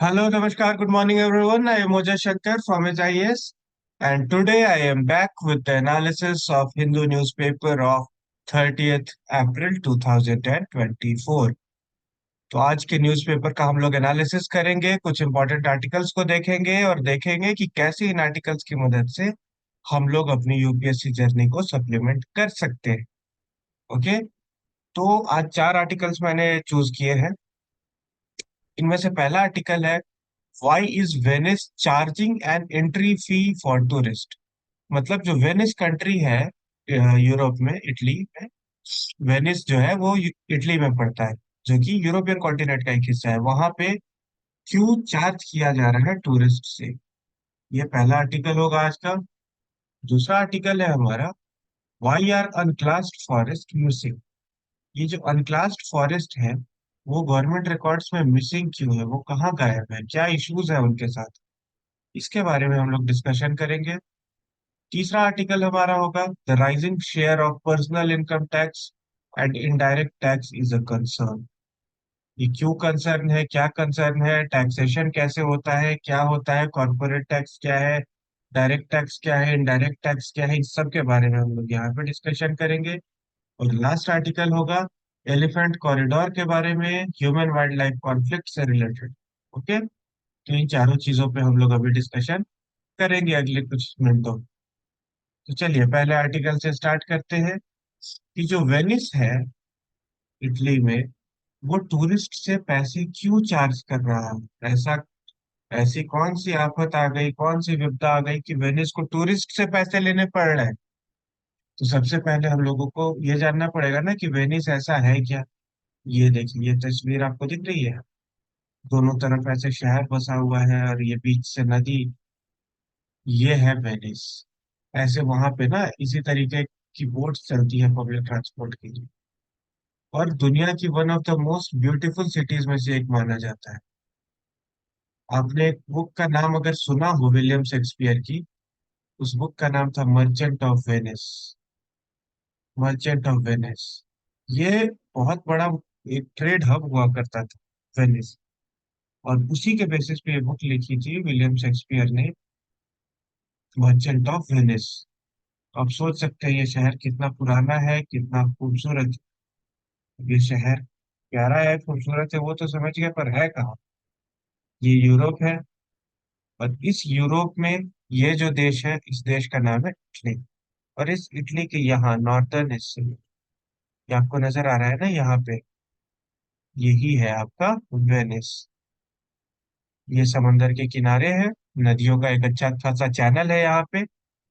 Hello, Namaskar, good morning, everyone. I am Moja Shankar from HIS, and today I am back with the analysis of Hindu newspaper of 30th April 2024. तो आज के newspaper का हम लोग analysis करेंगे, कुछ important articles को देखेंगे और देखेंगे कि कैसे इन आर्टिकल्स की मदद से हम लोग अपनी यूपीएससी जर्नी को सप्लीमेंट कर सकते हैं। ओके, तो आज चार आर्टिकल्स मैंने चूज किए हैं। इनमें से पहला आर्टिकल है, why is Venice charging an entry fee for tourist. मतलब जो वेनिस कंट्री है यूरोप में, इटली में, वेनिस जो है वो इटली में पड़ता है, जो कि यूरोपियन कॉन्टिनेंट का एक हिस्सा है। वहां पे क्यों चार्ज किया जा रहा है टूरिस्ट से, ये पहला आर्टिकल होगा आज का। दूसरा आर्टिकल है हमारा, why are unclassed forest missing. ये जो अनक्लास्ड फॉरेस्ट है वो गवर्नमेंट रिकॉर्ड्स में मिसिंग क्यों है, वो कहाँ गायब है, क्या इश्यूज है उनके साथ, इसके बारे में हम लोग डिस्कशन करेंगे। तीसरा आर्टिकल हमारा होगा, the rising share of personal income tax and indirect tax is a concern. ये क्यों कंसर्न है, क्या कंसर्न है, टैक्सेशन कैसे होता है, क्या होता है, कॉर्पोरेट टैक्स क्या है, डायरेक्ट टैक्स क्या है, इनडायरेक्ट टैक्स क्या है, इस सब के बारे में हम लोग यहाँ पे डिस्कशन करेंगे। और लास्ट आर्टिकल होगा, एलिफेंट कॉरिडोर के बारे में, ह्यूमन वाइल्ड लाइफ कॉन्फ्लिक्ट से रिलेटेड। ओके, तो इन चारों चीजों पे हम लोग अभी डिस्कशन करेंगे अगले कुछ मिनटों। तो चलिए पहले आर्टिकल से स्टार्ट करते हैं कि जो वेनिस है इटली में, वो टूरिस्ट से पैसे क्यों चार्ज कर रहा है। ऐसा, ऐसी कौन सी आफत आ गई, कौन सी विपदा आ गई कि वेनिस को टूरिस्ट से पैसे लेने पड़ रहे हैं। तो सबसे पहले हम लोगों को ये जानना पड़ेगा ना कि वेनिस ऐसा है क्या। ये देखिए, ये तस्वीर आपको दिख रही है, दोनों तरफ ऐसे शहर बसा हुआ है और ये बीच से नदी, ये है वेनिस। ऐसे वहां पे ना इसी तरीके की बोट चलती है पब्लिक ट्रांसपोर्ट के लिए, और दुनिया की one of the most beautiful cities में से एक माना जाता है। आपने एक बुक का नाम अगर सुना हो विलियम शेक्सपियर की, उस बुक का नाम था merchant of Venice. Merchant of Venice, ये बहुत बड़ा एक ट्रेड हब हुआ करता था वेनिस, और उसी के बेसिस पे ये बुक लिखी थी विलियम शेक्सपियर ने, मर्चेंट ऑफ वेनिस। आप सोच सकते हैं ये शहर कितना पुराना है, कितना खूबसूरत है। ये शहर प्यारा है, खूबसूरत है, वो तो समझ गए, पर है कहाँ। ये यूरोप है, और इस यूरोप में ये जो देश है, इस देश का नाम है इटली। और इस इटली के यहाँ नॉर्दर्न हिस्से में, ये आपको नजर आ रहा है ना यहाँ पे, यही है आपका वेनिस। ये समंदर के किनारे है, नदियों का एक अच्छा खासा चैनल है यहाँ पे,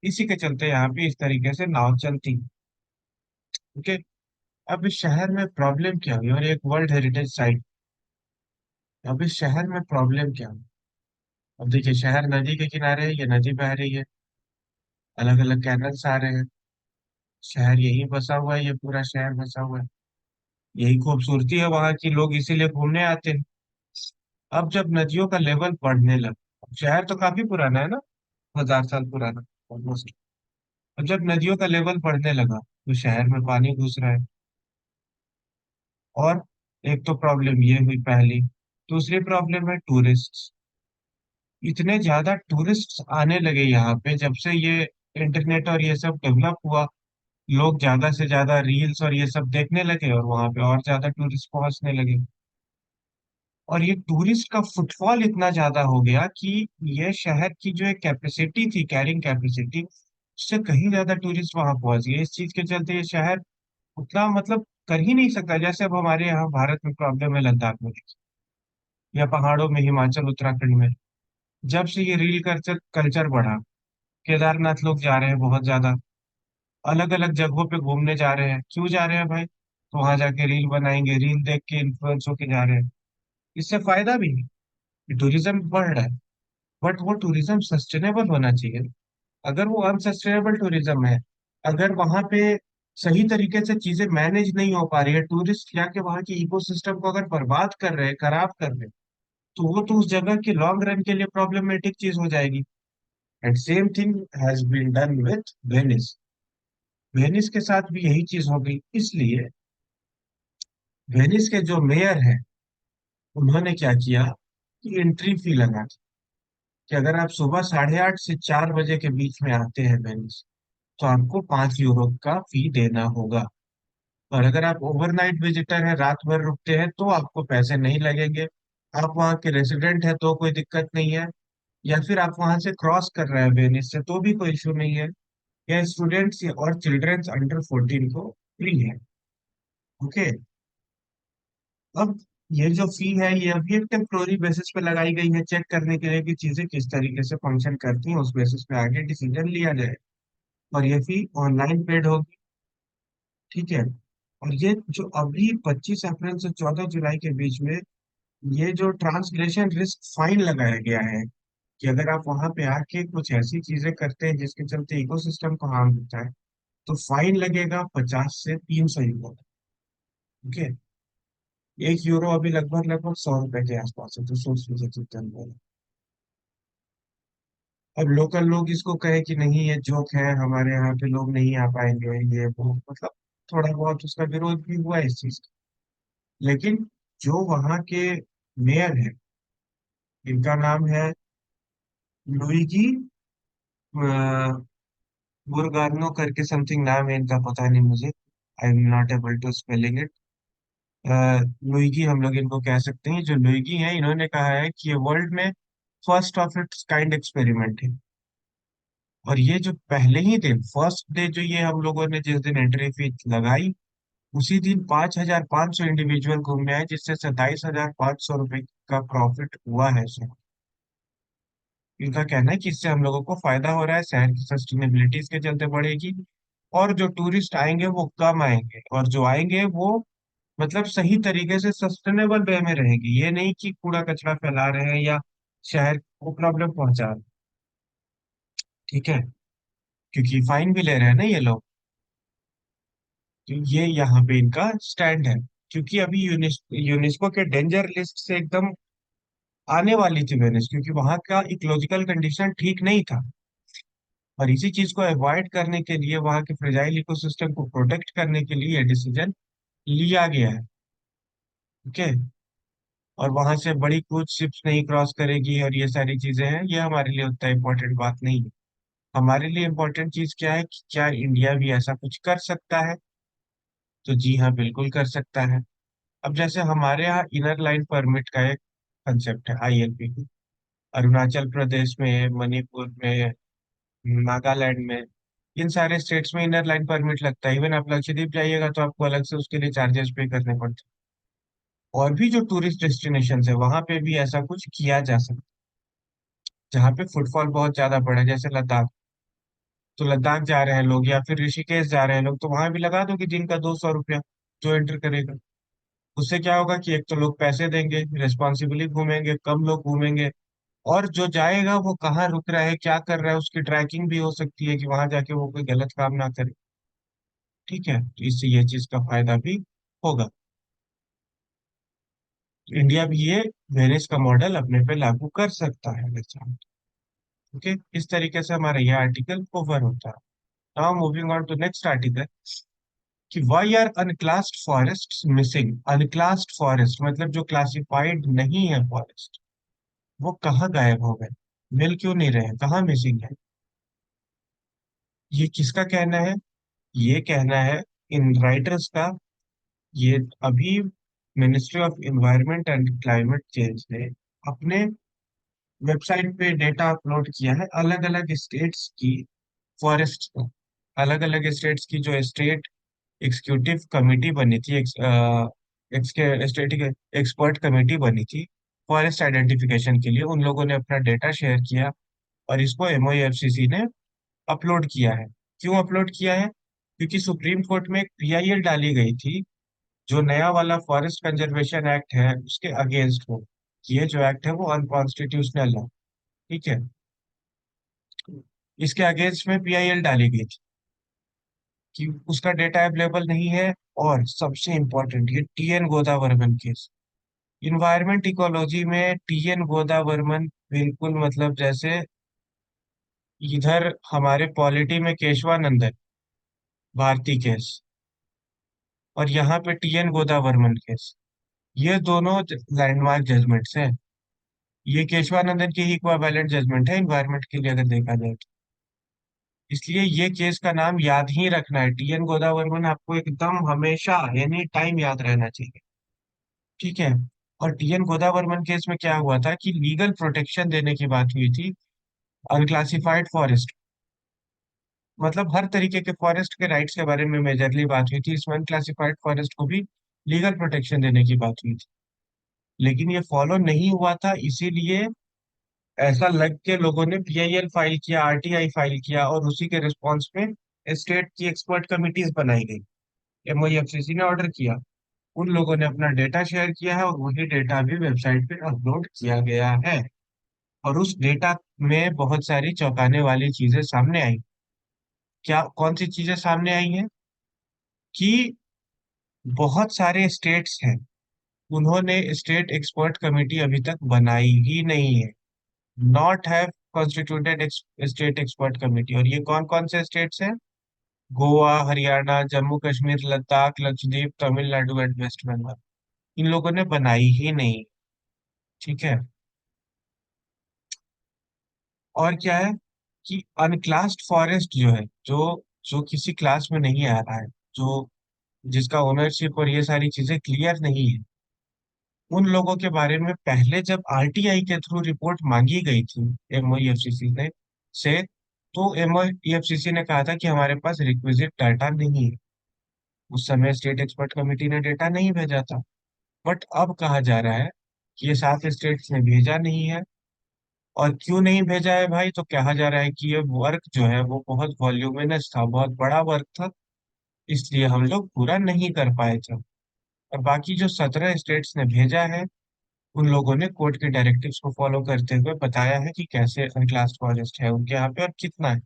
इसी के चलते यहाँ पे इस तरीके से नाव चलती। ओके, अब इस शहर में प्रॉब्लम क्या हुई, और एक वर्ल्ड हेरिटेज साइट, अब इस शहर में प्रॉब्लम क्या हुई। अब देखिए, शहर नदी के किनारे है, ये नदी बह रही है, अलग अलग कैनल्स आ रहे हैं, शहर यही बसा हुआ है, ये पूरा शहर बसा हुआ है, यही खूबसूरती है वहां की, लोग इसीलिए घूमने आते हैं। अब जब नदियों का लेवल बढ़ने लगा, शहर तो काफी पुराना है ना, 1000 साल पुराना ऑलमोस्ट। अब जब नदियों का लेवल बढ़ने लगा तो शहर में पानी घुस रहा है। और एक तो प्रॉब्लम ये हुई पहली, दूसरी प्रॉब्लम है टूरिस्ट। इतने ज्यादा टूरिस्ट आने लगे यहाँ पे जब से ये इंटरनेट और ये सब डेवलप हुआ, लोग ज्यादा से ज्यादा रील्स और ये सब देखने लगे, और वहां पे और ज्यादा टूरिस्ट पहुंचने लगे। और ये टूरिस्ट का फुटफॉल इतना ज्यादा हो गया कि ये शहर की जो एक कैपेसिटी थी, कैरिंग कैपेसिटी, उससे कहीं ज्यादा टूरिस्ट वहां पहुंच गए। इस चीज के चलते ये शहर उतना मतलब कर ही नहीं सकता। जैसे अब हमारे यहाँ भारत में प्रॉब्लम है लद्दाख में, या पहाड़ों में, हिमाचल उत्तराखंड में, जब से ये रील कल्चर कल्चर बढ़ा, केदारनाथ लोग जा रहे हैं बहुत ज्यादा, अलग अलग जगहों पे घूमने जा रहे हैं। क्यों जा रहे हैं भाई, तो वहां जाके रील बनाएंगे, रील देख के इन्फ्लुएंस होके जा रहे हैं। इससे फायदा भी है, टूरिज्म बढ़ रहा है, बट वो टूरिज्म सस्टेनेबल होना चाहिए। अगर वो अनसस्टेनेबल टूरिज्म है, अगर वहां पे सही तरीके से चीजें मैनेज नहीं हो पा रही है, टूरिस्ट जाके वहां की इकोसिस्टम को अगर बर्बाद कर रहे हैं, खराब कर रहे हैं, तो वो तो उस जगह की लॉन्ग रन के लिए प्रॉब्लमेटिक चीज हो जाएगी। And same thing has been done with Venice. Venice के साथ भी यही चीज हो गई, इसलिए वेनिस के जो मेयर हैं, उन्होंने क्या किया की एंट्री फी लगा दी कि अगर आप सुबह 8:30 से 4 बजे के बीच में आते हैं वेनिस, तो आपको 5 यूरो का फी देना होगा। और अगर आप ओवरनाइट विजिटर हैं, रात भर रुकते हैं, तो आपको पैसे नहीं लगेंगे। आप वहाँ के रेसिडेंट हैं तो कोई दिक्कत नहीं है, या फिर आप वहां से क्रॉस कर रहे हैं वेनिस से तो भी कोई इशू नहीं है। या स्टूडेंट्स और चिल्ड्रंस अंडर 14 को फ्री है। ओके। अब ये जो फी है ये अभी एक टेम्पोररी बेसिस पे लगाई गई है, चेक करने के लिए कि चीजें किस तरीके से फंक्शन करती हैं, उस बेसिस पे आगे डिसीजन लिया जाए। और ये फी ऑनलाइन पेड होगी। ठीक है। और ये जो अभी 25 अप्रैल से 14 जुलाई के बीच में ये जो ट्रांसग्रेशन रिस्क फाइन लगाया गया है, कि अगर आप वहां पे आके कुछ ऐसी चीजें करते हैं जिसके चलते इकोसिस्टम को हार्म होता है, तो फाइन लगेगा 50 से 300 यूरो। ओके। 1 यूरो अभी लगभग लगभग 100 रुपए के आसपास है, तो सोच लीजिए कितना हुआ। अब लोकल लोग इसको कहे कि नहीं ये जोक है, हमारे यहाँ पे लोग नहीं आ पाएंगे, ये वो मतलब थोड़ा बहुत उसका विरोध भी हुआ इस चीज का। लेकिन जो वहाँ के मेयर है, इनका नाम है लुइगी बुरगार्नो करके समथिंग नाम है इनका, पता नहीं मुझे, I am not able to spelling it. Luigi हम लोग इनको कह सकते हैं। जो लुइगी है, इन्होंने कहा है कि ये वर्ल्ड में first of its kind experiment है। और ये जो पहले ही दिन, फर्स्ट डे जो ये हम लोगों ने जिस दिन एंट्री फी लगाई, उसी दिन 5,500 इंडिविजुअल घूमने आए, जिससे 27,500 रुपये का प्रॉफिट हुआ है सर। इनका कहना है कि इससे हम लोगों को फायदा हो रहा है, शहर की सस्टेनेबिलिटी इसके चलते बढ़ेगी, और जो टूरिस्ट आएंगे वो कम आएंगे, और जो आएंगे वो मतलब सही तरीके से सस्टेनेबल वे में रहेगी, ये नहीं कि कूड़ा कचरा फैला रहे हैं या शहर को प्रॉब्लम पहुंचा रहे हैं। ठीक है। क्योंकि फाइन भी ले रहे हैं ना ये लोग। तो ये यहाँ पे इनका स्टैंड है। क्योंकि अभी यूनेस्को के डेंजर लिस्ट से एकदम आने वाली थी वेनिस, क्योंकि वहां का इकोलॉजिकल कंडीशन ठीक नहीं था। और इसी चीज को अवॉइड करने के लिए, वहां के फ्रेजाइल इकोसिस्टम को प्रोटेक्ट करने के लिए ये डिसीजन लिया गया है। ओके। और वहां से बड़ी क्रूज शिप्स नहीं क्रॉस करेगी, और ये सारी चीजें हैं, ये हमारे लिए उतना इम्पोर्टेंट बात नहीं है। हमारे लिए इम्पोर्टेंट चीज क्या है कि क्या इंडिया भी ऐसा कुछ कर सकता है? तो जी हाँ, बिल्कुल कर सकता है। अब जैसे हमारे यहाँ इनर लाइन परमिट का एक कंसेप्ट है, ILP। अरुणाचल प्रदेश में, मणिपुर में, नागालैंड में, इन सारे स्टेट्स में इनर लाइन परमिट लगता है। इवन आप लक्षद्वीप जाइएगा तो आपको अलग से उसके लिए चार्जेस पे करने पड़ते हैं। और भी जो टूरिस्ट डेस्टिनेशन है वहां पे भी ऐसा कुछ किया जा सकता है, जहाँ पे फुटफॉल बहुत ज्यादा बढ़े, जैसे लद्दाख। तो लद्दाख जा रहे हैं लोग, या फिर ऋषिकेश जा रहे हैं लोग, तो वहां भी लगा दो कि दिन का 200 रुपया जो एंटर करेगा। उससे क्या होगा कि एक तो लोग पैसे देंगे, रिस्पॉन्सिबली घूमेंगे, कम लोग घूमेंगे। और जो जाएगा वो कहाँ रुक रहा है, क्या कर रहा है, उसकी ट्रैकिंग भी हो सकती है कि वहां जाके वो कोई गलत काम ना करे। ठीक है, तो इससे ये चीज का फायदा भी होगा। तो इंडिया भी ये वेनिस का मॉडल अपने पे लागू कर सकता है, अगर चाहे। ओके। इस तरीके से हमारा ये आर्टिकल कवर होता है। Now moving on to next article, कि why are unclassed forest missing. Unclassed forest मतलब जो क्लासिफाइड नहीं है फॉरेस्ट, वो कहाँ गायब हो गए, मिल क्यों नहीं रहे, कहाँ मिसिंग है? ये किसका कहना है? ये कहना है इन राइटर्स का। ये अभी ministry of environment and climate change ने अपने वेबसाइट पे डेटा अपलोड किया है, अलग अलग स्टेट्स की फॉरेस्ट को। अलग अलग स्टेट्स की जो स्टेट एग्जीक्यूटिव कमेटी बनी थी, स्टेट एक्सपर्ट कमेटी बनी थी फॉरेस्ट आइडेंटिफिकेशन के लिए, उन लोगों ने अपना डेटा शेयर किया। और इसको MoEFCC ने अपलोड किया है। क्यों अपलोड किया है? क्योंकि सुप्रीम कोर्ट में एक PIL डाली गई थी, जो नया वाला फॉरेस्ट कंजर्वेशन एक्ट है उसके अगेंस्ट हो, कि ये जो एक्ट है वो अनकॉन्स्टिट्यूशनल है। ठीक है। इसके अगेंस्ट में PIL डाली गई थी कि उसका डेटा अवेलेबल नहीं है। और सबसे इम्पोर्टेंट, ये TN Godavarman case, environment ecology में TN गोदावर्मन बिल्कुल मतलब जैसे इधर हमारे पॉलिटी में केशवानंदन भारती केस, और यहाँ पे TN गोदावर्मन केस, ये दोनों लैंडमार्क जजमेंट्स हैं। ये केशवानंदन की ही इक्वावेलेंट जजमेंट है इन्वायरमेंट के लिए अगर देखा जाए तो। इसलिए ये केस का नाम याद ही रखना है, टीएन गोदावर्मन, आपको एकदम हमेशा एनी टाइम याद रहना चाहिए। ठीक है। और टीएन गोदावर्मन केस में क्या हुआ था कि लीगल प्रोटेक्शन देने की बात हुई थी अनक्लासिफाइड फॉरेस्ट, मतलब हर तरीके के फॉरेस्ट के राइट्स के बारे में मेजरली बात हुई थी, इसमें अनक्लासिफाइड फॉरेस्ट को भी लीगल प्रोटेक्शन देने की बात हुई थी। लेकिन ये फॉलो नहीं हुआ था, इसीलिए ऐसा लग के लोगों ने पीआईएल फाइल किया, आरटीआई फाइल किया, और उसी के रिस्पॉन्स में स्टेट की एक्सपर्ट कमिटीज बनाई गई। एमओईएफसीसी ने ऑर्डर किया, उन लोगों ने अपना डेटा शेयर किया है और वही डेटा भी वेबसाइट पे अपलोड किया गया है। और उस डेटा में बहुत सारी चौंकाने वाली चीजें सामने आई। क्या कौन सी चीजें सामने आई हैं कि बहुत सारे स्टेट्स हैं, उन्होंने स्टेट एक्सपर्ट कमेटी अभी तक बनाई ही नहीं है, not have constituted state expert committee. और ये कौन कौन से स्टेट्स हैं? गोवा, हरियाणा, जम्मू कश्मीर, लद्दाख, लक्षद्वीप, तमिलनाडु एंड वेस्ट बंगाल। इन लोगों ने बनाई ही नहीं। ठीक है। और क्या है कि अनक्लास्ड फॉरेस्ट जो है, जो जो किसी क्लास में नहीं आ रहा है, जो जिसका ओनरशिप और ये सारी चीजें क्लियर नहीं है, उन लोगों के बारे में पहले जब आरटीआई के थ्रू रिपोर्ट मांगी गई थी एमओईएफसीसी ने से, तो एमओईएफसीसी ने कहा था कि हमारे पास रिक्विजिट डाटा नहीं है। उस समय स्टेट एक्सपर्ट कमेटी ने डेटा नहीं भेजा था। बट अब कहा जा रहा है कि ये 7 स्टेट्स ने भेजा नहीं है। और क्यों नहीं भेजा है भाई? तो कहा जा रहा है कि ये वर्क जो है वो बहुत वॉल्यूमिनस था, बहुत बड़ा वर्क था, इसलिए हम लोग पूरा नहीं कर पाए थे। और बाकी जो 17 स्टेट्स ने भेजा है, उन लोगों ने कोर्ट के डायरेक्टिव्स को फॉलो करते हुए बताया है कि कैसे अनक्लास्ड फॉरेस्ट है उनके यहाँ पे और कितना है।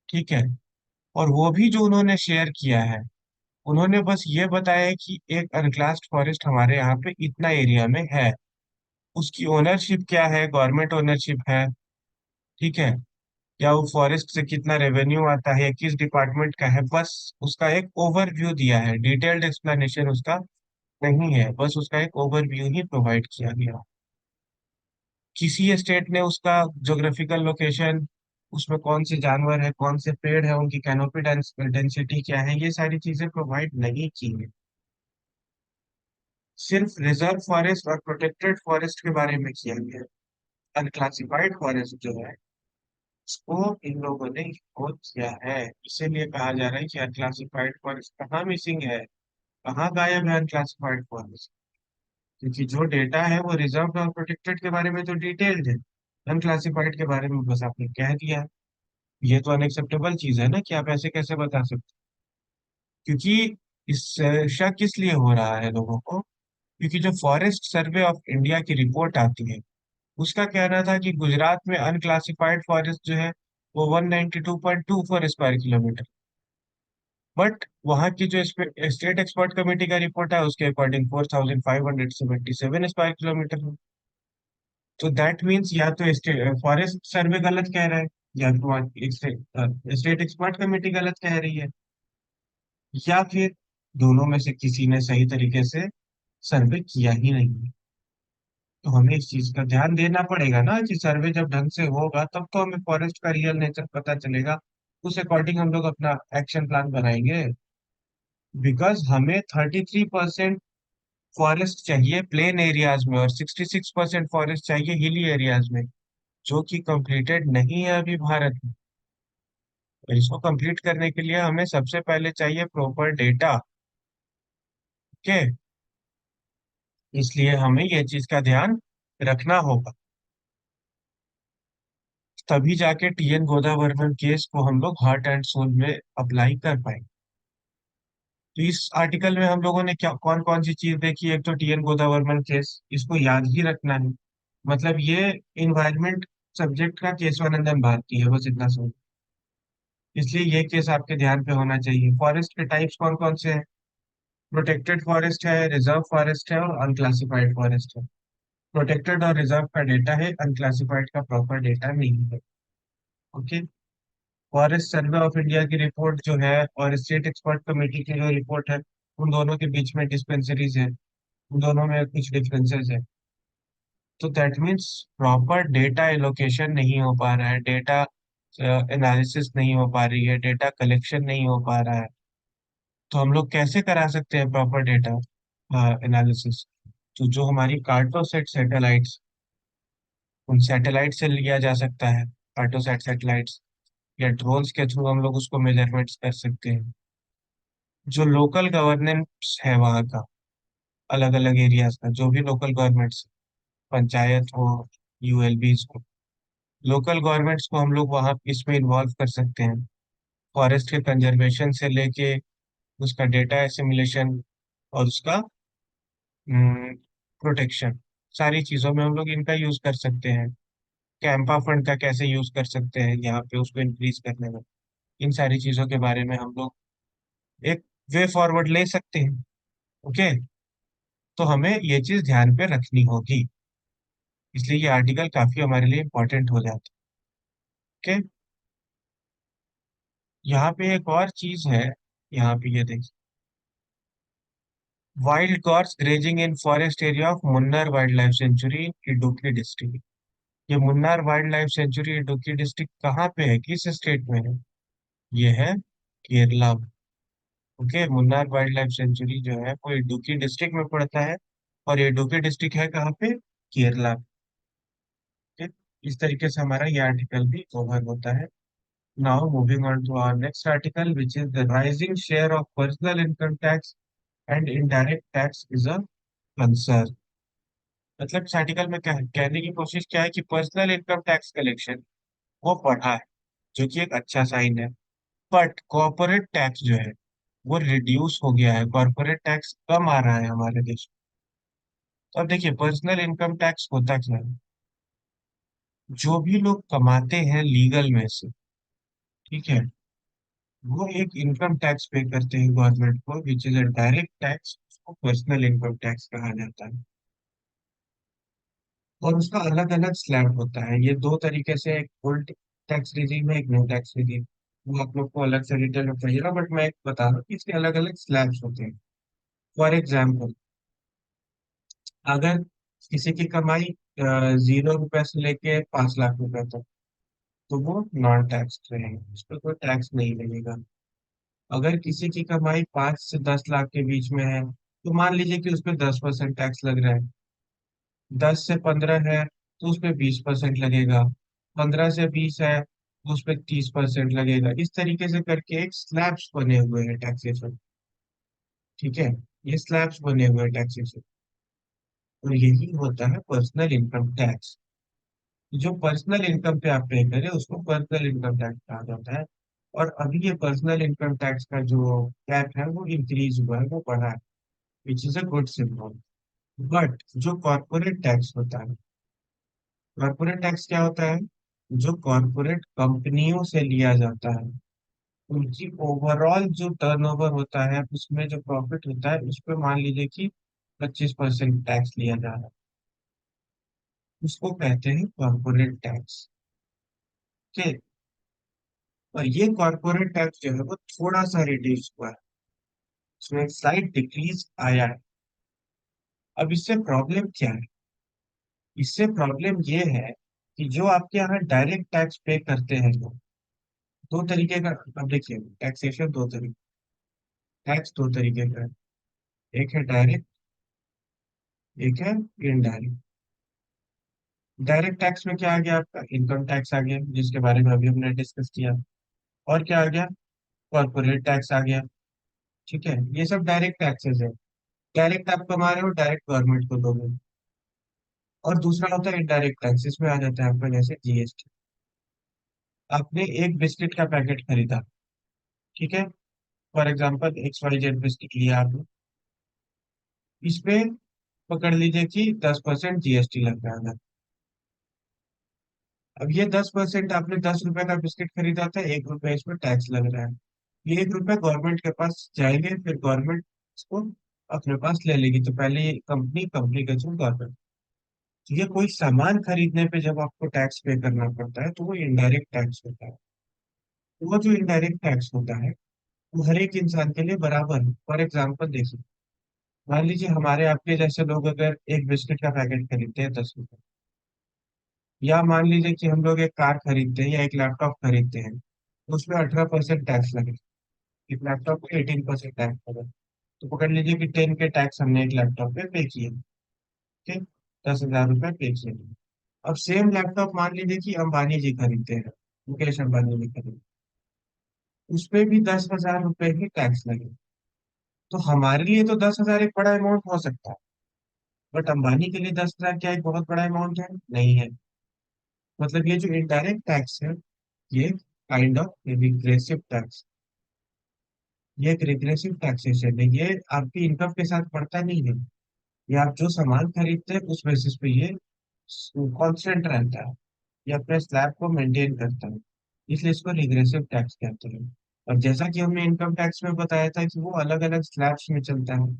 ठीक है। और वो भी जो उन्होंने शेयर किया है, उन्होंने बस ये बताया है कि एक अनक्लास्ड फॉरेस्ट हमारे यहाँ पे इतना एरिया में है, उसकी ओनरशिप क्या है, गवर्नमेंट ओनरशिप है। ठीक है। या वो फॉरेस्ट से कितना रेवेन्यू आता है, किस डिपार्टमेंट का है, बस उसका एक ओवरव्यू दिया है, डिटेल्ड एक्सप्लेनेशन उसका नहीं है, बस उसका एक ओवरव्यू ही प्रोवाइड किया गया। किसी स्टेट ने उसका ज्योग्राफिकल लोकेशन, उसमें कौन से जानवर है, कौन से पेड़ है, उनकी कैनोपी डेंसिटी क्या है, ये सारी चीजें प्रोवाइड नहीं की है। सिर्फ रिजर्व फॉरेस्ट और प्रोटेक्टेड फॉरेस्ट के बारे में किया गया है। अनक्लासिफाइड फॉरेस्ट जो है, इसको इन लोगों ने इग्नोर किया है। इसीलिए कहा जा रहा है कि अनक्लासिफाइड फॉरेस्ट कहाँ मिसिंग है, कहाँ गायब है अनक्लासिफाइड फॉरेस्ट। क्योंकि जो डेटा है वो रिजर्व और प्रोटेक्टेड के बारे में तो डिटेल्ड है, अनक्लासिफाइड के बारे में बस आपने कह दिया है। ये तो अनएक्सेप्टेबल चीज है ना, कि आप ऐसे कैसे बता सकते? क्योंकि इस शक इसलिए हो रहा है लोगों को, क्योंकि जो फॉरेस्ट सर्वे ऑफ इंडिया की रिपोर्ट आती है, उसका कहना था कि गुजरात में अनक्लासिफाइड फॉरेस्ट जो है वो 192.24 स्क्वायर किलोमीटर। बट वहाँ की जो स्टेट एक्सपर्ट कमेटी का रिपोर्ट है, उसके अकॉर्डिंग 4577 स्क्वायर किलोमीटर है। तो दैट मीन्स या तो फॉरेस्ट सर्वे गलत कह रहा है, या तो स्टेट एक्सपर्ट कमेटी गलत कह रही है, या फिर दोनों में से किसी ने सही तरीके से सर्वे किया ही नहीं है। तो हमें इस चीज का ध्यान देना पड़ेगा ना, कि सर्वे जब ढंग से होगा तब तो हमें फॉरेस्ट का रियल नेचर पता चलेगा, उस अकॉर्डिंग हम लोग अपना एक्शन प्लान बनाएंगे। बिकॉज हमें 33% फॉरेस्ट चाहिए प्लेन एरियाज में और 66% फॉरेस्ट चाहिए हिली एरियाज में, जो कि कंप्लीटेड नहीं है अभी भारत में। और इसको कंप्लीट करने के लिए हमें सबसे पहले चाहिए प्रॉपर डेटा। ओके। इसलिए हमें ये चीज का ध्यान रखना होगा, तभी जाके टीएन गोदावर्मन केस को हम लोग हार्ट एंड सोल में अप्लाई कर पाएंगे। तो इस आर्टिकल में हम लोगों ने क्या कौन कौन सी चीज देखी? एक तो टीएन गोदावर्मन केस, इसको याद ही रखना है। मतलब ये इन्वायरमेंट सब्जेक्ट का केशवानंदन भारती है, बस इतना समझ। इसलिए ये केस आपके ध्यान पे होना चाहिए। फॉरेस्ट के टाइप्स कौन कौन से हैं? प्रोटेक्टेड फॉरेस्ट है, रिजर्व फॉरेस्ट है और अनक्लासिफाइड फॉरेस्ट है। प्रोटेक्टेड और रिजर्व का डेटा है, अनक्लासिफाइड का प्रॉपर डेटा नहीं है। Okay. Forest survey of India की रिपोर्ट जो है और स्टेट एक्सपर्ट कमेटी की जो रिपोर्ट है, उन दोनों के बीच में डिस्पेंसरीज है, उन दोनों में कुछ डिफरेंसेस है। तो that means proper data allocation नहीं हो पा रहा है, डेटा एनालिसिस नहीं हो पा रही है, डेटा कलेक्शन नहीं हो पा रहा है। तो हम लोग कैसे करा सकते हैं प्रॉपर डेटा एनालिसिस? तो जो हमारी कार्टोसेट सैटेलाइट्स, उन सैटेलाइट से लिया जा सकता है, कार्टोसैट सैटेलाइट्स, या ड्रोन्स के थ्रू हम लोग उसको मेजरमेंट्स कर सकते हैं। जो लोकल गवर्नेंस है वहाँ का, अलग अलग एरियाज का, जो भी लोकल गवर्नमेंट्स, पंचायत हो, यूएलबीज हो, लोकल गवर्नमेंट्स को हम लोग वहाँ इसमें इन्वॉल्व कर सकते हैं। फॉरेस्ट के कंजर्वेशन से लेके उसका डेटा एसिमुलेशन और उसका प्रोटेक्शन, सारी चीज़ों में हम लोग इनका यूज कर सकते हैं। कैंपा फंड का कैसे यूज कर सकते हैं यहाँ पे उसको इंक्रीज करने में, इन सारी चीज़ों के बारे में हम लोग एक वे फॉरवर्ड ले सकते हैं। ओके, तो हमें ये चीज़ ध्यान पे रखनी होगी, इसलिए ये आर्टिकल काफी हमारे लिए इम्पोर्टेंट हो जाता है। ओके, यहाँ पे एक और चीज है, यहाँ पे ये देखिए, wild gaurs grazing in forest area of Munnar wild life sanctuary in Idukki district. ये Munnar wild life sanctuary Idukki district कहाँ पे है, किस स्टेट में है? ये है केरला में। Okay, Munnar wild life century जो है वो इडुक्की डिस्ट्रिक्ट में पड़ता है, और ये इडुक्की डिस्ट्रिक्ट है कहाँ पे? केरला में। ठीक? इस तरीके से हमारा ये आर्टिकल भी कवर होता है। Now moving on to our next article, which is the rising share of personal income tax and indirect tax is a concern। मतलब इस आर्टिकल में कहने की कोशिश क्या है कि पर्सनल इनकम टैक्स कलेक्शन वो बढ़ा है, जो कि एक अच्छा साइन है। बट कॉर्पोरेट टैक्स जो है वो रिड्यूस हो गया है, कॉर्पोरेट टैक्स कम आ रहा है हमारे देश में। तो अब देखिए, पर्सनल इनकम टैक्स होता क्या है? जो भी लोग कमाते हैं लीगल में से, ठीक है, वो एक इनकम टैक्स पे करते हैं गवर्नमेंट को, which is a direct tax, उसको पर्सनल इनकम टैक्स कहा जाता है। और उसका अलग अलग स्लैब होता है, ये दो तरीके से, एक ओल्ड टैक्स रिजीम है, एक न्यू टैक्स रिजीम। वो आप लोग को अलग से डिटेल में चाहिएगा, बट मैं एक बता रहा हूँ कि इसके अलग अलग स्लैब्स होते हैं। फॉर एग्जाम्पल, अगर किसी की कमाई 0 रुपए से लेके 5 लाख रुपए तक, तो वो नॉन टैक्स रहेगा, उस पर कोई टैक्स नहीं लगेगा। अगर किसी की कमाई 5 से 10 लाख के बीच में है, तो मान लीजिए कि उस पर 10% टैक्स लग रहा है। 10 से 15 है तो उस पर 20% लगेगा। 15 से 20 है तो उस पर 30% लगेगा। इस तरीके से करके एक स्लैब्स बने हुए हैं टैक्सेशन। ठीक है, ये स्लैब्स बने हुए हैं टैक्सेशन, और यही होता है पर्सनल इनकम टैक्स। जो पर्सनल इनकम पे आप पे करें उसको पर्सनल इनकम टैक्स कहा जाता है। और अभी ये पर्सनल इनकम टैक्स का जो कैप है वो इंक्रीज हुआ है, वो बढ़ा है, which is a good symbol. But जो कॉर्पोरेट टैक्स होता है, कॉर्पोरेट टैक्स क्या होता है? जो कॉर्पोरेट कंपनियों से लिया जाता है, उनकी ओवरऑल जो टर्नओवर होता है, उसमें जो प्रॉफिट होता है, उस पर मान लीजिए कि 25% टैक्स लिया जा रहा है, उसको कहते हैं कॉर्पोरेट टैक्स। ठीक। और ये कॉर्पोरेट टैक्स जो है वो थोड़ा सा रिड्यूस हुआ है, उसमें एक स्लाइट डिक्रीज आया है। अब इससे प्रॉब्लम क्या है? इससे प्रॉब्लम ये है कि जो आपके यहाँ डायरेक्ट टैक्स पे करते हैं लोग, दो तरीके का। अब देखिए, टैक्सेशन दो तरीके, टैक्स दो तरीके का है। एक है डायरेक्ट, एक है इनडायरेक्ट। डायरेक्ट टैक्स में क्या आ गया? आपका इनकम टैक्स आ गया, जिसके बारे में अभी हमने डिस्कस किया। और क्या आ गया? कॉर्पोरेट टैक्स आ गया। ठीक है, ये सब डायरेक्ट टैक्सेस है। डायरेक्ट आप कमा रहे हो, डायरेक्ट गवर्नमेंट को दोगे। और दूसरा होता है इनडायरेक्ट टैक्स, इसमें आ जाता है आपका जैसे जीएसटी। आपने एक बिस्किट का पैकेट खरीदा, ठीक है, फॉर एग्जाम्पल XYZ बिस्किट लिया आपने, इस पे पकड़ लीजिए कि 10% जीएसटी लग रहा है। अब ये 10%, आपने 10 रुपए का बिस्किट खरीदा था, 1 रुपए इस पर टैक्स लग रहा है। ये 1 रुपए गवर्नमेंट के पास जाएंगे, फिर गवर्नमेंट इसको अपने पास ले लेगी। तो पहले ये कंपनी, कंपनी का जो गवर्नमेंट, तो ये कोई सामान खरीदने पे जब आपको टैक्स पे करना पड़ता है तो वो इनडायरेक्ट टैक्स होता है। तो वो जो इनडायरेक्ट टैक्स होता है वो हर एक इंसान के लिए बराबर है। फॉर एग्जाम्पल देखिए, मान लीजिए हमारे आपके जैसे लोग अगर एक बिस्किट का पैकेट खरीदते हैं 10 रुपए, या मान लीजिए कि हम लोग एक कार खरीदते हैं या एक लैपटॉप खरीदते हैं, उसमें 18% टैक्स लगे। एक लैपटॉप पे 18% टैक्स लगे। तो पकड़ लीजिए कि 10 के टैक्स हमने एक लैपटॉप पे पे किए। ठीक। 10,000 रुपये पे किए। अब सेम लैपटॉप मान लीजिए कि अंबानी जी खरीदते हैं, मुकेश अंबानी जी खरीदते, उस पे भी 10,000 रुपये ही टैक्स लगे। तो हमारे लिए तो 10,000 एक बड़ा अमाउंट हो सकता है, बट अंबानी के लिए 10,000 क्या एक बहुत बड़ा अमाउंट है? नहीं है। मतलब ये जो इनडायरेक्ट टैक्स है, ये काइंड ऑफ रिग्रेसिव टैक्स, ये एक रिग्रेसिव टैक्सेशन है। ये आपकी इनकम के साथ बढ़ता नहीं है। ये आप जो सामान खरीदते हैं उस बेसिस पे ये कांस्टेंट रहता है। ये अपने स्लैब को मेंटेन करता है। इसलिए इसको रिग्रेसिव टैक्स कहते हैं। और जैसा कि हमने इनकम टैक्स में बताया था कि वो अलग अलग स्लैब्स में चलता है,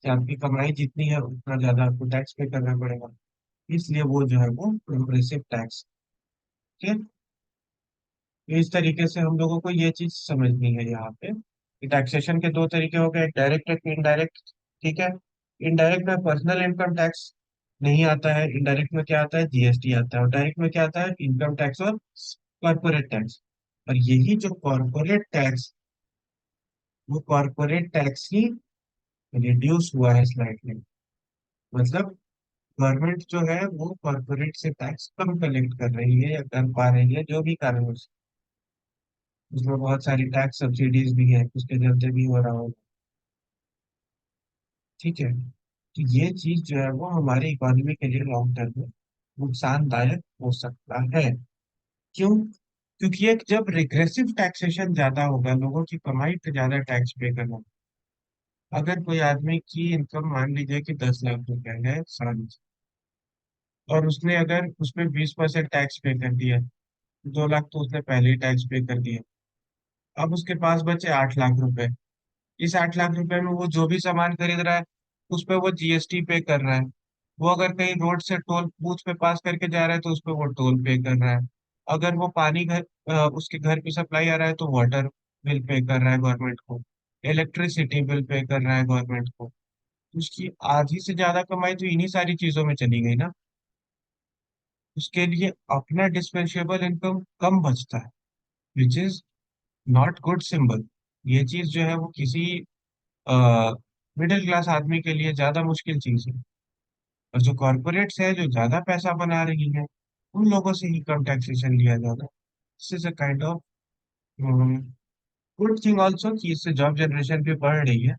कि आपकी कमाई जितनी है उतना ज्यादा आपको टैक्स पे करना पड़ेगा। इसलिए वो जो है वो प्रोग्रेसिव टैक्स। ठीक है। तो इस तरीके से हम लोगों को ये चीज समझनी है यहाँ पे कि टैक्सेशन के दो तरीके हो गए, एक डायरेक्ट एक इनडायरेक्ट। ठीक है। इनडायरेक्ट में पर्सनल इनकम टैक्स नहीं आता है, इनडायरेक्ट में क्या आता है? जीएसटी आता है। और डायरेक्ट में क्या आता है? इनकम टैक्स और कॉर्पोरेट टैक्स। और यही जो कॉर्पोरेट टैक्स, वो कॉर्पोरेट टैक्स ही रिड्यूस हुआ है स्लाइटली। मतलब गवर्नमेंट जो है वो कॉर्पोरेट से टैक्स कम कलेक्ट कर रही है या कर पा रही है, जो भी कारण, उसमें बहुत सारी टैक्स सब्सिडीज भी है, उसके चलते भी हो रहा होगा। ठीक है। तो ये चीज जो है वो हमारी इकोनॉमी के लिए लॉन्ग टर्म में नुकसानदायक हो सकता है। क्यों? क्योंकि एक जब रिग्रेसिव टैक्सेशन ज्यादा होगा, लोगों की कमाई पे ज्यादा टैक्स पे करना। अगर कोई आदमी की इनकम मान लीजिए कि 10 लाख रुपए है साल की, और उसने अगर उसमें 20% टैक्स पे कर दिया, 2 लाख तो उसने पहले ही टैक्स पे कर दिया। अब उसके पास बचे 8 लाख रुपए। इस 8 लाख रुपए में वो जो भी सामान खरीद रहा है, उस पर वो जीएसटी पे कर रहा है। वो अगर कहीं रोड से टोल बूथ पे पास करके जा रहा है तो उस पर वो टोल पे कर रहा है। अगर वो पानी उसके घर की सप्लाई आ रहा है तो वाटर बिल पे कर रहा है गवर्नमेंट को, इलेक्ट्रिसिटी बिल पे कर रहा है गवर्नमेंट को। उसकी आधी से ज्यादा कमाई तो इन्हीं सारी चीजों में चली गई ना। उसके लिए अपना डिस्पेंसेबल इनकम कम बचता है, which is not good symbol. ये चीज जो है वो किसी मिडिल क्लास आदमी के लिए ज्यादा मुश्किल चीज है। और जो कॉर्पोरेट्स है जो ज्यादा पैसा बना रही है, उन लोगों से ही कम टैक्सेशन लिया जाता है। This is a kind of good thing also कि इससे जॉब जनरेशन भी बढ़ रही है।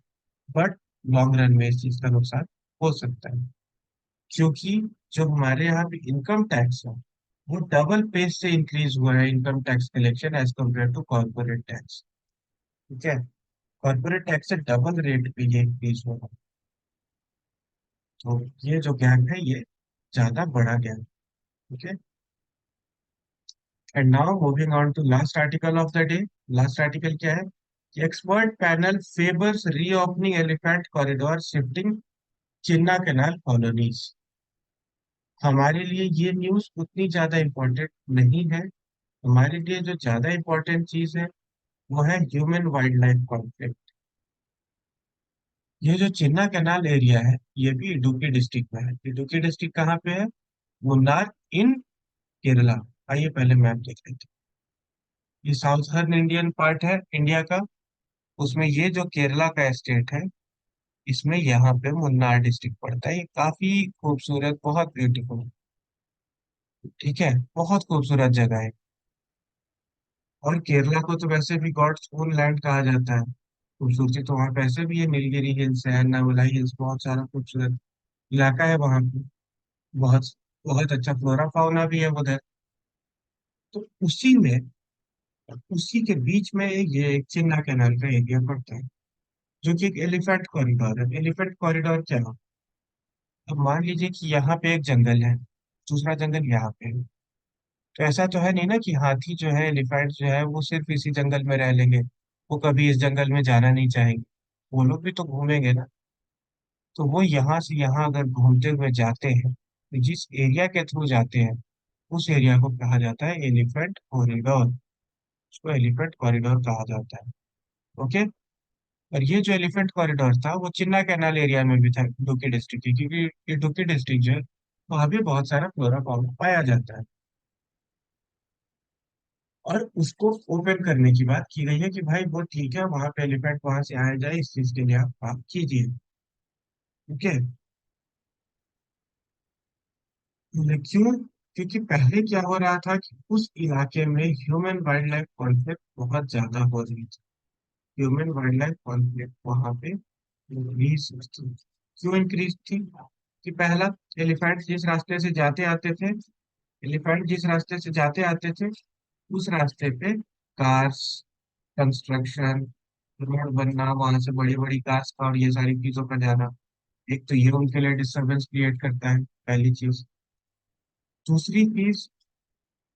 बट लॉन्ग रन में इस चीज का नुकसान हो सकता है, क्योंकि जो हमारे यहाँ पे इनकम टैक्स है, वो डबल पेज से इंक्रीज हुआ है income tax collection as compared to corporate tax. ठीक है। कॉर्पोरेट टैक्स से डबल रेट पे ये इंक्रीज हुआ है। तो ये जो गैप है ये ज्यादा बड़ा गैप। ठीक है। And now moving on to last article of the day. Last article क्या है? Expert panel favours reopening elephant corridor shifting Chinna canal colonies. हमारे लिए ये न्यूज उतनी ज्यादा इम्पोर्टेंट नहीं है। हमारे लिए जो ज्यादा इम्पोर्टेंट चीज है वो है ह्यूमन वाइल्ड लाइफ कॉन्फ्लिक्ट। ये जो चिन्ना कैनाल एरिया है, ये भी इडुक्की डिस्ट्रिक्ट में है। इडुक्की डिस्ट्रिक्ट कहाँ पे है? मुन्नार इन केरला। आइए पहले मैप देख लेते हैं। ये साउथर्न इंडियन पार्ट है इंडिया का, उसमें ये जो केरला का स्टेट है, इसमें यहाँ पे मुन्नार डिस्ट्रिक्ट पड़ता है। ये काफी खूबसूरत, बहुत ब्यूटीफुल। ठीक है। बहुत खूबसूरत जगह है। और केरला को तो वैसे भी गॉड्स ओन लैंड कहा जाता है। खूबसूरती तो वहाँ वैसे भी है, नीलगिरी हिल्स है, नवलाई हिल्स, बहुत सारा खूबसूरत इलाका है वहाँ पे। बहुत बहुत अच्छा फ्लोरा फाउना भी है उधर। तो उसी के बीच में ये एक चिन्ना कैनाल का एरिया पड़ता है, जो कि एक एलिफेंट कॉरिडोर है। एलिफेंट कॉरिडोर क्या है? अब मान लीजिए कि यहाँ पे एक जंगल है, दूसरा जंगल यहाँ पे है। तो ऐसा तो है नहीं ना कि हाथी जो है, एलिफेंट जो है, वो सिर्फ इसी जंगल में रह लेंगे, वो कभी इस जंगल में जाना नहीं चाहेंगे। वो लोग भी तो घूमेंगे ना। तो वो यहाँ से यहाँ अगर घूमते हुए जाते हैं, तो जिस एरिया के थ्रू जाते हैं, उस एरिया को कहा जाता है एलिफेंट कॉरिडोर। उसको एलिफेंट कॉरिडोर कहा जाता है। ओके। और ये जो एलिफेंट कॉरिडोर था वो चिन्ना कैनाल एरिया में भी था, इडुक्की डिस्ट्रिक्ट की, क्योंकि इडुक्की डिस्ट्रिक्ट जो है वहाँ भी बहुत सारा फ्लोरा फाउना पाया जाता है। और उसको ओपन करने की बात की गई है कि भाई वो ठीक है, वहां पे एलिफेंट वहां से आया जाए, इस चीज के लिए आप बात कीजिए। ठीक है। क्यों? क्योंकि पहले क्या हो रहा था कि उस इलाके में ह्यूमन वाइल्ड लाइफ कॉन्फ्लिक्ट बहुत ज्यादा हो रही थी। ह्यूमन वाइल्ड लाइफ कॉन्फ्लिक्ट वहां पे इंक्रीज थी। क्यों इंक्रीज थी? कि पहला, एलिफेंट जिस रास्ते से जाते आते थे, एलिफेंट जिस रास्ते से जाते आते थे, उस रास्ते पे कार्स, कंस्ट्रक्शन, रोड बनना, वहां से बड़ी बड़ी कार्स का और ये सारी चीजों का जाना, एक तो ये उनके लिए डिस्टरबेंस क्रिएट करता है, पहली चीज। दूसरी चीज,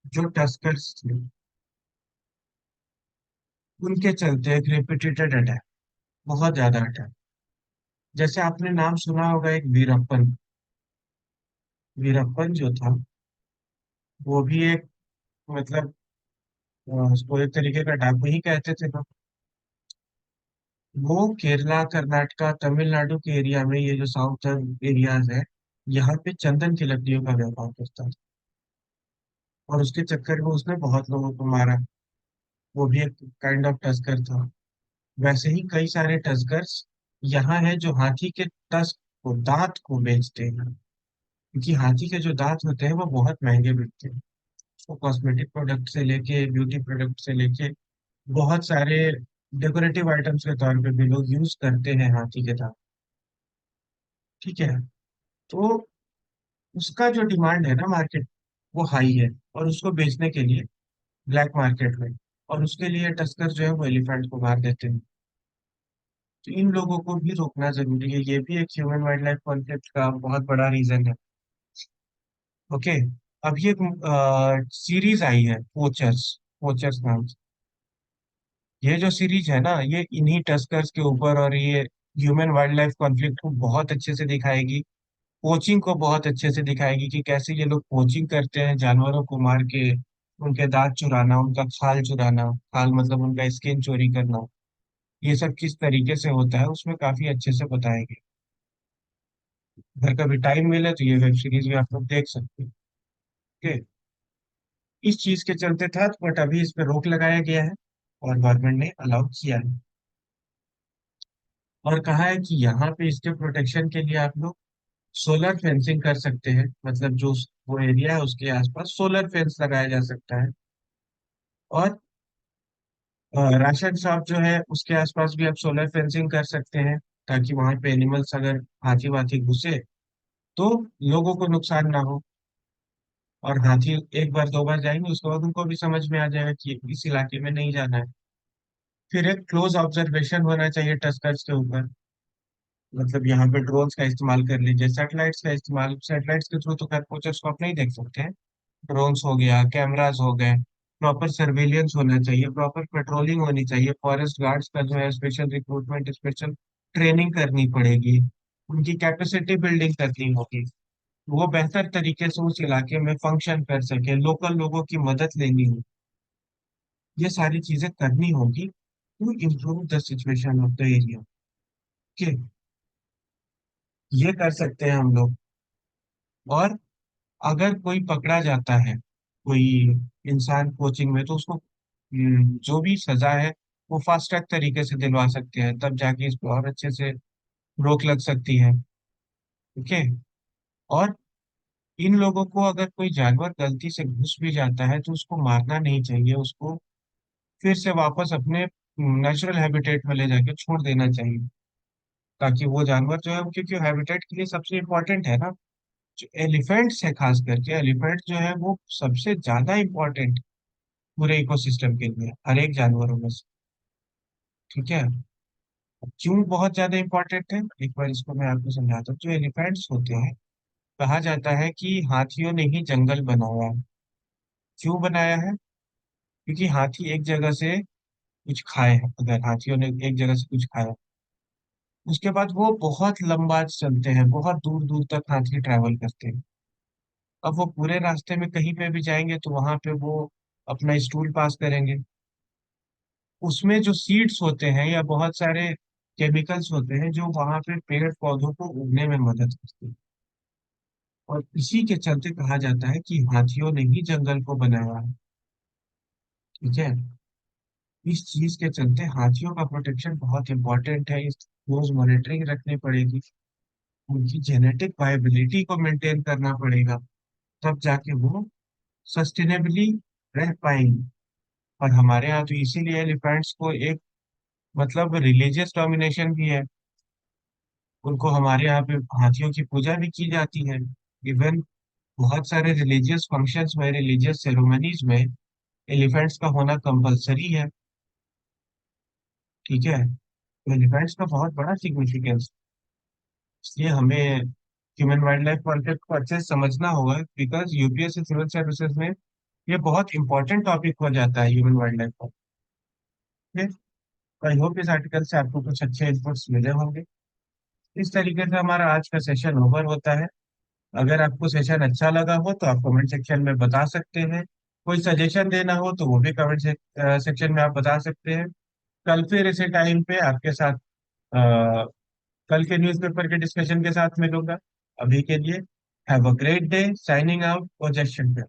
जो टस्कर्स थे, उनके चलते एक रिपीटेड अटैक, बहुत ज्यादा अटैक। जैसे आपने नाम सुना होगा एक वीरप्पन। वीरप्पन जो था, वो भी एक, मतलब उसको एक तरीके का डाकू ही कहते थे ना। वो केरला, कर्नाटका, तमिलनाडु के एरिया में, ये जो साउथर्न एरियाज है, यहाँ पे चंदन की लकड़ियों का व्यापार करता था। और उसके चक्कर में उसने बहुत लोगों को मारा। वो भी एक काइंड ऑफ टस्कर था। वैसे ही कई सारे टस्कर्स यहाँ है जो हाथी के टस्क को, दांत को बेचते हैं। क्योंकि हाथी के जो दांत होते हैं वो बहुत महंगे बिकते हैं। वो कॉस्मेटिक प्रोडक्ट से लेके, ब्यूटी प्रोडक्ट से लेके, बहुत सारे डेकोरेटिव आइटम्स के तौर पे भी लोग यूज करते हैं हाथी के दांत। ठीक है। तो उसका जो डिमांड है ना मार्केट, वो हाई है, और उसको बेचने के लिए ब्लैक मार्केट में, और उसके लिए टस्कर जो है वो एलिफेंट को मार देते हैं। तो इन लोगों को भी रोकना जरूरी है, ये भी एक ह्यूमन वाइल्ड लाइफ कॉन्फ्लिक्ट का बहुत बड़ा रीजन है। ओके। अब ये सीरीज आई है पोचर्स, पोचर्स नाम से। ये जो सीरीज है ना, ये इन्हीं टस्कर्स के ऊपर, और ये ह्यूमन वाइल्ड लाइफ कॉन्फ्लिक्ट को बहुत अच्छे से दिखाएगी। पोचिंग को बहुत अच्छे से दिखाएगी कि कैसे ये लोग पोचिंग करते हैं, जानवरों को मार के उनके दांत चुराना, उनका खाल चुराना, खाल मतलब उनका स्किन चोरी करना, ये सब किस तरीके से होता है उसमें काफी अच्छे से बताएंगे। अगर कभी टाइम मिले तो ये वेब सीरीज भी आप लोग देख सकते हैं। ओके। इस चीज के चलते था, बट अभी इस पे रोक लगाया गया है और गवर्नमेंट ने अलाउ किया है। और कहा है कि यहाँ पे इसके प्रोटेक्शन के लिए आप लोग सोलर फेंसिंग कर सकते हैं, मतलब जो वो एरिया है उसके आसपास सोलर फेंस लगाया जा सकता है। और राशन शॉप जो है उसके आसपास भी आप सोलर फेंसिंग कर सकते हैं, ताकि वहां पे एनिमल्स, अगर हाथी वाथी घुसे तो लोगों को नुकसान ना हो। और हाथी एक बार दो बार जाएंगे, उसके बाद उनको भी समझ में आ जाएगा कि इस इलाके में नहीं जाना है। फिर एक क्लोज ऑब्जर्वेशन होना चाहिए टस्कर्स के ऊपर। मतलब यहाँ पे ड्रोन्स का इस्तेमाल कर लीजिए, सैटेलाइट्स का इस्तेमाल, सैटेलाइट्स के थ्रू तो खैर पोचर्स को आप नहीं देख सकते हैं। ड्रोन्स हो गया, कैमरास हो गए, प्रॉपर सर्विलियंस होना चाहिए, प्रॉपर पेट्रोलिंग होनी चाहिए, फॉरेस्ट गार्ड्स का जो है स्पेशल रिक्रूटमेंट, स्पेशल ट्रेनिंग करनी पड़ेगी, उनकी कैपेसिटी बिल्डिंग करनी होगी, वो बेहतर तरीके से उस इलाके में फंक्शन कर सके, लोकल लोगों की मदद लेनी होगी, ये सारी चीजें करनी होगी to improve the situation of the area. Okay. ये कर सकते हैं हम लोग। और अगर कोई पकड़ा जाता है, कोई इंसान कोचिंग में, तो उसको जो भी सजा है वो फास्ट ट्रैक तरीके से दिलवा सकते हैं, तब जाके इस पर और अच्छे से रोक लग सकती है। ओके। और इन लोगों को, अगर कोई जानवर गलती से घुस भी जाता है तो उसको मारना नहीं चाहिए, उसको फिर से वापस अपने नेचुरल हैबिटेट में ले जाके छोड़ देना चाहिए, ताकि वो जानवर जो है, क्योंकि हैबिटेट के लिए सबसे इम्पोर्टेंट है ना। जो एलिफेंट्स है, खास करके एलिफेंट जो है वो सबसे ज्यादा इम्पोर्टेंट पूरे इकोसिस्टम के लिए, हर एक जानवरों में से। ठीक है। अब क्यों बहुत ज्यादा इम्पोर्टेंट है, एक बार इसको मैं आपको समझाता हूँ। जो एलिफेंट्स होते हैं, कहा जाता है कि हाथियों ने ही जंगल बनाया है। क्यों बनाया है? क्योंकि हाथी एक जगह से कुछ खाए हैं, अगर हाथियों ने एक जगह से कुछ खाया, उसके बाद वो बहुत लंबा चलते हैं, बहुत दूर दूर तक हाथी ट्रैवल करते हैं। अब वो पूरे रास्ते में कहीं पे भी जाएंगे तो वहां पे वो अपना स्टूल पास करेंगे। उसमें जो सीड्स होते हैं या बहुत सारे केमिकल्स होते हैं जो वहां पे पेड़ पौधों को उगने में मदद करते हैं। और इसी के चलते कहा जाता है कि हाथियों ने ही जंगल को बनाया है। ठीक है। इस चीज के चलते हाथियों का प्रोटेक्शन बहुत इंपॉर्टेंट है। इस रोज मॉनिटरिंग रखनी पड़ेगी, उनकी जेनेटिक वाइबिलिटी को मेंटेन करना पड़ेगा, तब जाके वो सस्टेनेबली रह पाएंगे। और हमारे यहाँ तो इसीलिए एलिफेंट्स को एक मतलब रिलीजियस डोमिनेशन भी है। उनको हमारे यहाँ पे हाथियों की पूजा भी की जाती है। इवन बहुत सारे रिलीजियस फंक्शंस में, रिलीजियस सेरेमनीज में एलिफेंट्स का होना कंपलसरी है। ठीक है, तो एलिफेंट्स का बहुत बड़ा सिग्निफिकेंस, इसलिए हमें ह्यूमन वाइल्ड लाइफ कॉन्फ्लिक्ट को अच्छे से समझना होगा, बिकॉज यूपीएससी सिविल सर्विसेज में ये बहुत इंपॉर्टेंट टॉपिक हो जाता है, human wild life conflict. I hope इस आर्टिकल से आपको कुछ अच्छे इनपुट्स मिले होंगे। इस तरीके से हमारा आज का सेशन ओवर होता है। अगर आपको सेशन अच्छा लगा हो तो आप कमेंट सेक्शन में बता सकते हैं। कोई सजेशन देना हो तो वो भी कमेंट सेक्शन में आप बता सकते हैं। कल फिर इसी टाइम पे आपके साथ अ, कल के न्यूज़पेपर के डिस्कशन के साथ मिलूंगा। अभी के लिए have a great day, signing out, Ojas Shankar.